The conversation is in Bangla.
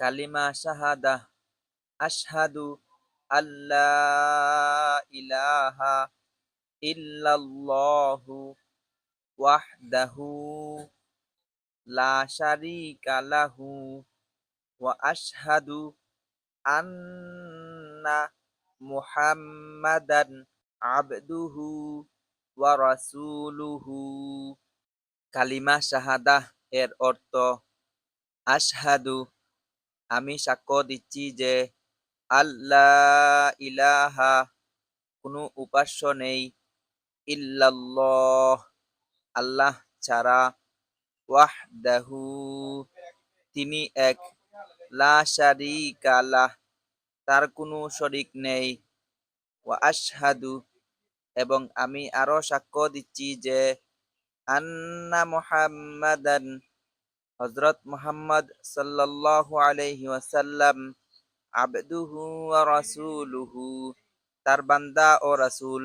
কালিমা শাহাদাহ আশহাদু আল্লা ইলাহা ইল্লাল্লাহু ওয়াহদাহু লা শারীকা লাহু ওয়া আশহাদু আন্না মুহাম্মাদান আবদুহু ওয়া রাসূলুহু। কালিমা শাহাদাহ এর অর্থ আশহাদু আমি সাক্ষ্য দিচ্ছি যে আল্লাহ ইলাহা কোনো উপাস্য নেই ইল্লাল্লাহ আল্লাহ ছাড়া ওয়াহদাহু তিনি এক লা শারীকা লাহ তার কোনো শরীক নেই ওয়া আশহাদু এবং আমি আরো সাক্ষ্য দিচ্ছি যে আন্না মুহাম্মাদান হযরত মুহাম্মদ সাল্লাল্লাহু আলাইহি ওয়াসাল্লাম আবদুহু ওয়া রাসূলুহু তার বান্দা ও রাসূল।